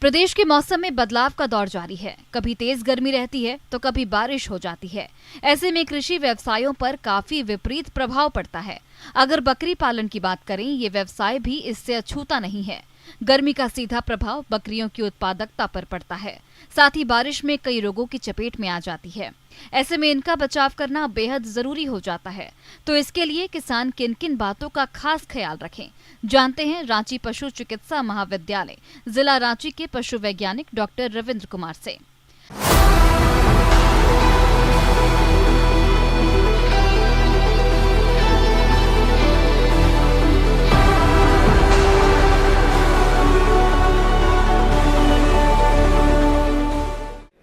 प्रदेश के मौसम में बदलाव का दौर जारी है। कभी तेज गर्मी रहती है तो कभी बारिश हो जाती है। ऐसे में कृषि व्यवसायों पर काफी विपरीत प्रभाव पड़ता है। अगर बकरी पालन की बात करें, ये व्यवसाय भी इससे अछूता नहीं है। गर्मी का सीधा प्रभाव बकरियों की उत्पादकता पर पड़ता है, साथ ही बारिश में कई रोगों की चपेट में आ जाती है। ऐसे में इनका बचाव करना बेहद जरूरी हो जाता है। तो इसके लिए किसान किन किन बातों का खास ख्याल रखें, जानते हैं रांची पशु चिकित्सा महाविद्यालय जिला रांची के पशु वैज्ञानिक डॉक्टर रविंद्र कुमार से।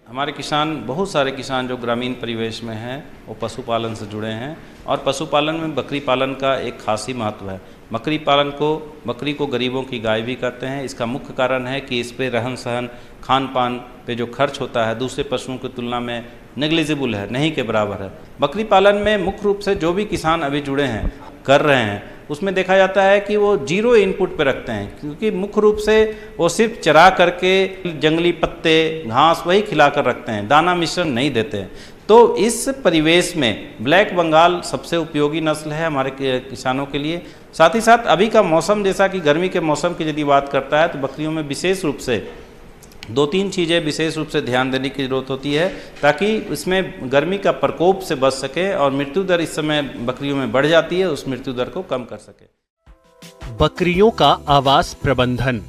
हमारे किसान, बहुत सारे किसान जो ग्रामीण परिवेश में हैं, वो पशुपालन से जुड़े हैं और पशुपालन में बकरी पालन का एक खास ही महत्व है। बकरी को गरीबों की गाय भी कहते हैं। इसका मुख्य कारण है कि इस पे रहन सहन, खान पान पे जो खर्च होता है दूसरे पशुओं की तुलना में नेग्लिजिबल है, नहीं के बराबर है। बकरी पालन में मुख्य रूप से जो भी किसान अभी जुड़े हैं, कर रहे हैं, उसमें देखा जाता है कि वो जीरो इनपुट पे रखते हैं, क्योंकि मुख्य रूप से वो सिर्फ चरा करके जंगली पत्ते घास वही खिलाकर रखते हैं, दाना मिश्रण नहीं देते हैं। तो इस परिवेश में ब्लैक बंगाल सबसे उपयोगी नस्ल है हमारे किसानों के लिए। साथ ही साथ अभी का मौसम, जैसा कि गर्मी के मौसम की यदि बात करता है, तो बकरियों में विशेष रूप से 2-3 चीज़ें विशेष रूप से ध्यान देने की ज़रूरत होती है, ताकि इसमें गर्मी का प्रकोप से बच सके और मृत्यु दर इस समय बकरियों में बढ़ जाती है, उस मृत्यु दर को कम कर सके। बकरियों का आवास प्रबंधन।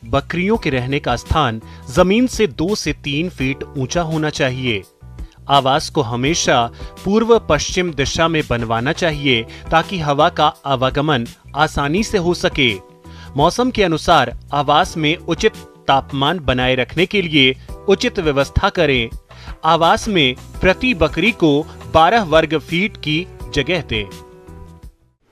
बकरियों के रहने का स्थान जमीन से 2 से 3 फीट ऊंचा होना चाहिए। आवास को हमेशा पूर्व पश्चिम दिशा में बनवाना चाहिए ताकि हवा का आवागमन आसानी से हो सके। मौसम के अनुसार आवास में उचित तापमान बनाए रखने के लिए उचित व्यवस्था करें। आवास में प्रति बकरी को 12 वर्ग फीट की जगह दें।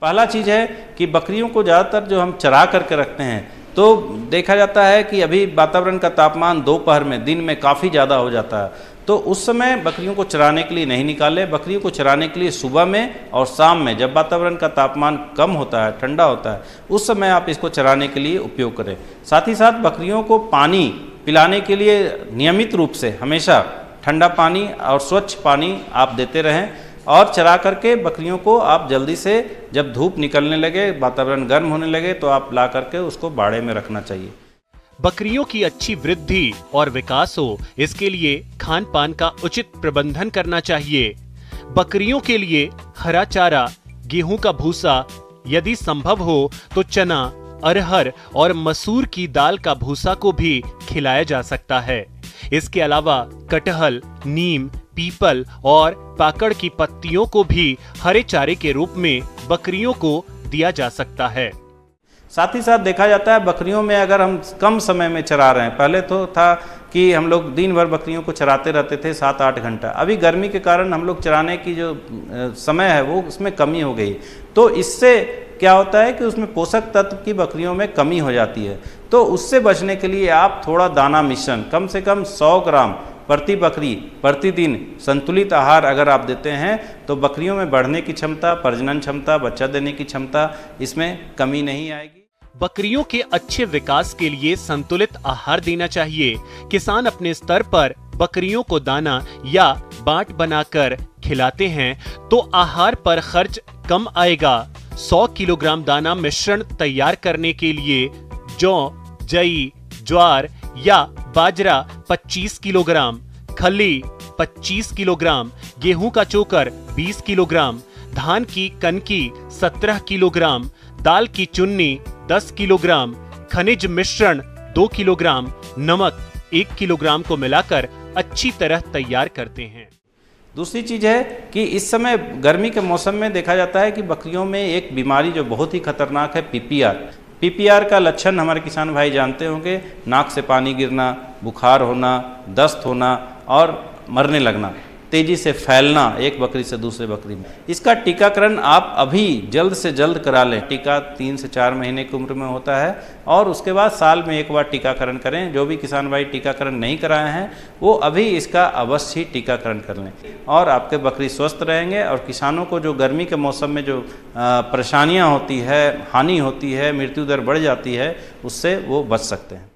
पहला चीज़ है कि बकरियों को ज़्यादातर जो हम चरा करके रखते हैं, तो देखा जाता है कि अभी वातावरण का तापमान दोपहर में, दिन में काफ़ी ज़्यादा हो जाता है। तो उस समय बकरियों को चराने के लिए नहीं निकाले। बकरियों को चराने के लिए सुबह में और शाम में, जब वातावरण का तापमान कम होता है, ठंडा होता है, उस समय आप इसको चराने के लिए उपयोग करें। साथ ही साथ बकरियों को पानी पिलाने के लिए नियमित रूप से हमेशा ठंडा पानी और स्वच्छ पानी आप देते रहें और चरा करके बकरियों को आप जल्दी से, जब धूप निकलने लगे, वातावरण गर्म होने लगे, तो आप ला करके उसको बाड़े में रखना चाहिए। बकरियों की अच्छी वृद्धि और विकास हो, इसके लिए खान पान का उचित प्रबंधन करना चाहिए। बकरियों के लिए हरा चारा, गेहूं का भूसा, यदि संभव हो तो चना, अरहर और मसूर की दाल का भूसा को भी खिलाया जा सकता है। इसके अलावा कटहल, नीम, पीपल और पाकड़ की पत्तियों को भी हरे चारे के रूप में बकरियों को दिया जा सकता है। साथ ही साथ देखा जाता है बकरियों में, अगर हम कम समय में चरा रहे हैं, पहले तो था कि हम लोग दिन भर बकरियों को चराते रहते थे 7-8 घंटा। अभी गर्मी के कारण हम लोग चराने की जो समय है वो उसमें कमी हो गई। तो इससे क्या होता है कि उसमें पोषक तत्व की बकरियों में कमी हो जाती है। तो उससे बचने के लिए आप थोड़ा दाना मिश्रण, कम से कम 100 ग्राम प्रति बकरी प्रतिदिन संतुलित आहार अगर आप देते हैं, तो बकरियों में बढ़ने की क्षमता, प्रजनन क्षमता, बच्चा देने की क्षमता, इसमें कमी नहीं आएगी। बकरियों के अच्छे विकास के लिए संतुलित आहार देना चाहिए। किसान अपने स्तर पर बकरियों को दाना या बाट बनाकर खिलाते हैं तो आहार पर खर्च कम आएगा। 100 किलोग्राम दाना मिश्रण तैयार करने के लिए जौ, जई, ज्वार या बाजरा 25 किलोग्राम, खली 25 किलोग्राम, गेहूं का चोकर 20 किलोग्राम, धान की कनकी 17 किलोग्राम, दाल की चुन्नी 10 किलोग्राम, खनिज मिश्रण 2 किलोग्राम, नमक 1 किलोग्राम को मिलाकर अच्छी तरह तैयार करते हैं। दूसरी चीज़ है कि इस समय गर्मी के मौसम में देखा जाता है कि बकरियों में एक बीमारी जो बहुत ही खतरनाक है, पीपीआर का लक्षण हमारे किसान भाई जानते होंगे। नाक से पानी गिरना, बुखार होना, दस्त होना और मरने लगना, तेजी से फैलना एक बकरी से दूसरे बकरी में। इसका टीकाकरण आप अभी जल्द से जल्द करा लें। टीका 3 से 4 महीने की उम्र में होता है और उसके बाद साल में एक बार टीकाकरण करें। जो भी किसान भाई टीकाकरण नहीं कराए हैं, वो अभी इसका अवश्य ही टीकाकरण कर लें और आपके बकरी स्वस्थ रहेंगे। और किसानों को जो गर्मी के मौसम में जो परेशानियाँ होती है, हानि होती है, मृत्यु दर बढ़ जाती है, उससे वो बच सकते हैं।